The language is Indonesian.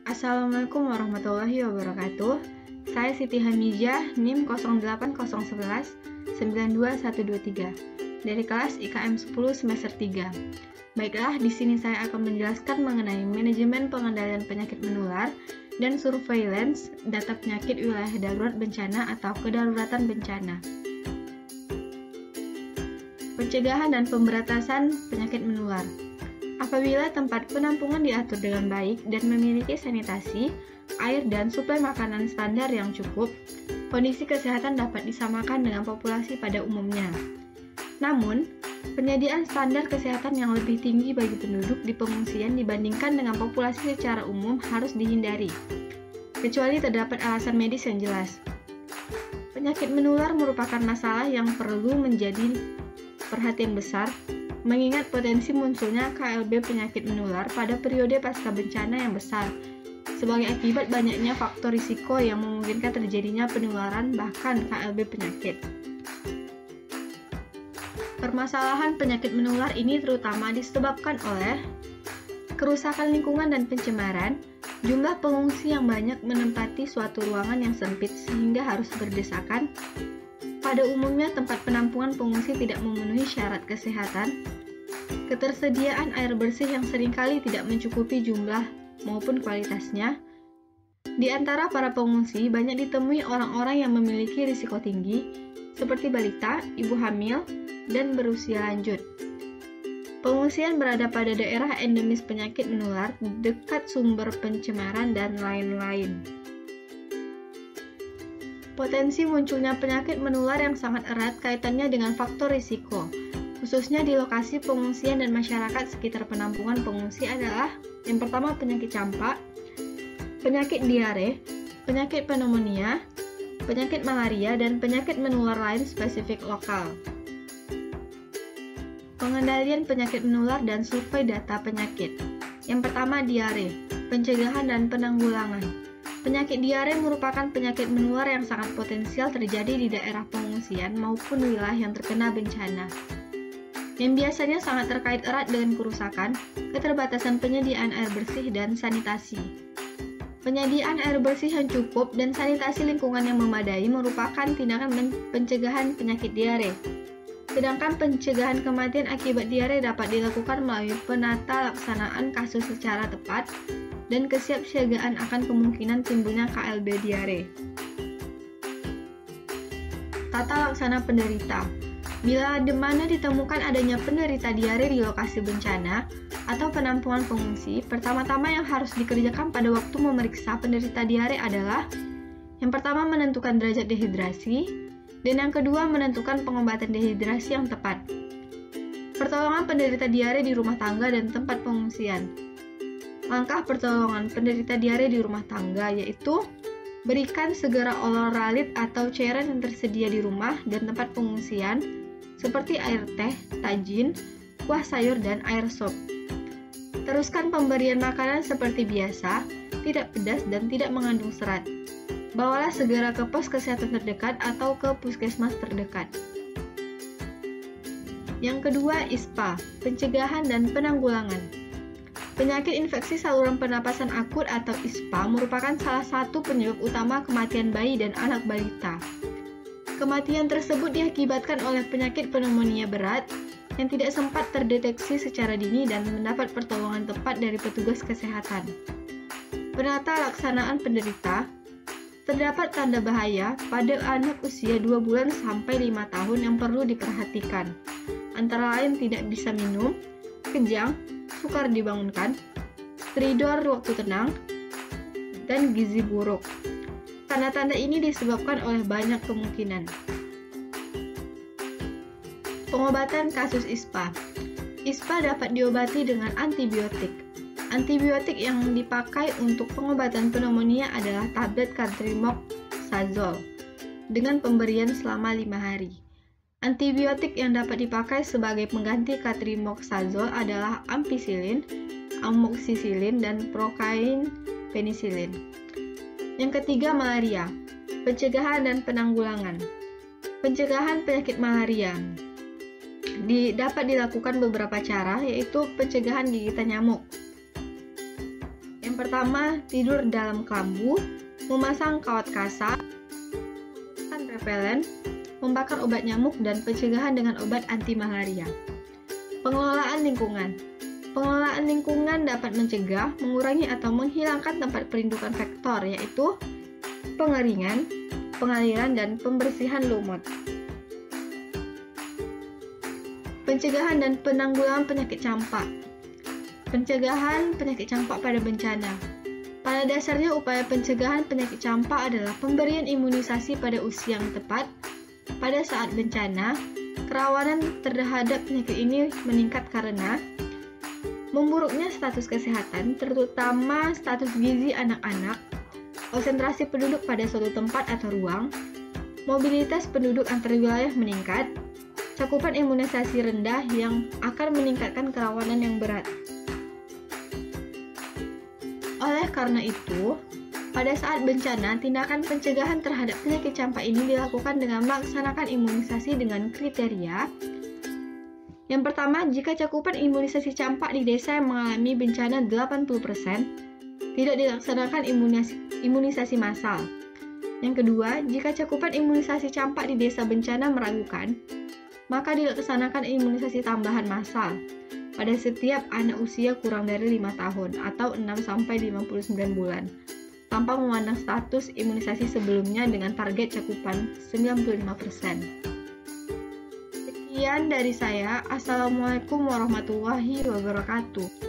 Assalamualaikum warahmatullahi wabarakatuh. Saya Siti Hamijah, NIM 08011 92123 dari kelas IKM 10 semester 3. Baiklah, di sini saya akan menjelaskan mengenai manajemen pengendalian penyakit menular dan surveillance data penyakit wilayah darurat bencana atau kedaruratan bencana. Pencegahan dan pemberantasan penyakit menular. Apabila tempat penampungan diatur dengan baik dan memiliki sanitasi, air dan suplai makanan standar yang cukup, kondisi kesehatan dapat disamakan dengan populasi pada umumnya. Namun, penyediaan standar kesehatan yang lebih tinggi bagi penduduk di pengungsian dibandingkan dengan populasi secara umum harus dihindari, kecuali terdapat alasan medis yang jelas. Penyakit menular merupakan masalah yang perlu menjadi perhatian besar, mengingat potensi munculnya KLB penyakit menular pada periode pasca bencana yang besar, sebagai akibat banyaknya faktor risiko yang memungkinkan terjadinya penularan bahkan KLB penyakit. Permasalahan penyakit menular ini terutama disebabkan oleh kerusakan lingkungan dan pencemaran, jumlah pengungsi yang banyak menempati suatu ruangan yang sempit sehingga harus berdesakan. Pada umumnya, tempat penampungan pengungsi tidak memenuhi syarat kesehatan, ketersediaan air bersih yang seringkali tidak mencukupi jumlah maupun kualitasnya. Di antara para pengungsi, banyak ditemui orang-orang yang memiliki risiko tinggi, seperti balita, ibu hamil, dan berusia lanjut. Pengungsian berada pada daerah endemis penyakit menular, dekat sumber pencemaran, dan lain-lain. Potensi munculnya penyakit menular yang sangat erat kaitannya dengan faktor risiko, khususnya di lokasi pengungsian dan masyarakat sekitar penampungan pengungsi adalah yang pertama penyakit campak, penyakit diare, penyakit pneumonia, penyakit malaria, dan penyakit menular lain spesifik lokal. Pengendalian penyakit menular dan survei data penyakit. Yang pertama diare, pencegahan dan penanggulangan. Penyakit diare merupakan penyakit menular yang sangat potensial terjadi di daerah pengungsian maupun wilayah yang terkena bencana, yang biasanya sangat terkait erat dengan kerusakan, keterbatasan penyediaan air bersih, dan sanitasi. Penyediaan air bersih yang cukup dan sanitasi lingkungan yang memadai merupakan tindakan pencegahan penyakit diare. Sedangkan pencegahan kematian akibat diare dapat dilakukan melalui penata laksanaan kasus secara tepat dan kesiapsiagaan akan kemungkinan timbulnya KLB diare. Tata laksana penderita. Bila di mana ditemukan adanya penderita diare di lokasi bencana atau penampungan pengungsi, pertama-tama yang harus dikerjakan pada waktu memeriksa penderita diare adalah yang pertama menentukan derajat dehidrasi, dan yang kedua menentukan pengobatan dehidrasi yang tepat. Pertolongan penderita diare di rumah tangga dan tempat pengungsian. Langkah pertolongan penderita diare di rumah tangga yaitu berikan segera oloralit atau cairan yang tersedia di rumah dan tempat pengungsian, seperti air teh, tajin, kuah sayur, dan air sop. Teruskan pemberian makanan seperti biasa, tidak pedas dan tidak mengandung serat. Bawalah segera ke pos kesehatan terdekat atau ke puskesmas terdekat. Yang kedua, ISPA, pencegahan dan penanggulangan. Penyakit infeksi saluran pernapasan akut atau ISPA merupakan salah satu penyebab utama kematian bayi dan anak balita. Kematian tersebut diakibatkan oleh penyakit pneumonia berat yang tidak sempat terdeteksi secara dini dan mendapat pertolongan tepat dari petugas kesehatan. Penata laksanaan penderita. Terdapat tanda bahaya pada anak usia 2 bulan sampai 5 tahun yang perlu diperhatikan. Antara lain tidak bisa minum, kejang, sukar dibangunkan, stridor waktu tenang, dan gizi buruk. Tanda-tanda ini disebabkan oleh banyak kemungkinan. Pengobatan kasus ISPA. ISPA dapat diobati dengan antibiotik. Antibiotik yang dipakai untuk pengobatan pneumonia adalah tablet Catrimoxazole dengan pemberian selama 5 hari. Antibiotik yang dapat dipakai sebagai pengganti Catrimoxazole adalah ampicillin, amoxicillin, dan procaine penicillin. Yang ketiga, malaria. Pencegahan dan penanggulangan. Pencegahan penyakit malaria dapat dilakukan beberapa cara, yaitu pencegahan gigitan nyamuk. Yang pertama, tidur dalam kelambu, memasang kawat kasar, repelen, membakar obat nyamuk, dan pencegahan dengan obat anti malaria. Pengelolaan lingkungan. Pengelolaan lingkungan dapat mencegah, mengurangi, atau menghilangkan tempat perindukan vektor, yaitu pengeringan, pengaliran, dan pembersihan lumut. Pencegahan dan penanggulangan penyakit campak. Pencegahan penyakit campak pada bencana. Pada dasarnya, upaya pencegahan penyakit campak adalah pemberian imunisasi pada usia yang tepat. Pada saat bencana, kerawanan terhadap penyakit ini meningkat karena memburuknya status kesehatan, terutama status gizi anak-anak, konsentrasi penduduk pada suatu tempat atau ruang, mobilitas penduduk antar wilayah meningkat, cakupan imunisasi rendah yang akan meningkatkan kerawanan yang berat. Oleh karena itu, pada saat bencana, tindakan pencegahan terhadap penyakit campak ini dilakukan dengan melaksanakan imunisasi dengan kriteria. Yang pertama, jika cakupan imunisasi campak di desa yang mengalami bencana 80%, tidak dilaksanakan imunisasi massal. Yang kedua, jika cakupan imunisasi campak di desa bencana meragukan, maka dilaksanakan imunisasi tambahan massal pada setiap anak usia kurang dari 5 tahun atau 6-59 bulan, tanpa memandang status imunisasi sebelumnya dengan target cakupan 95%. Sekian dari saya. Assalamualaikum warahmatullahi wabarakatuh.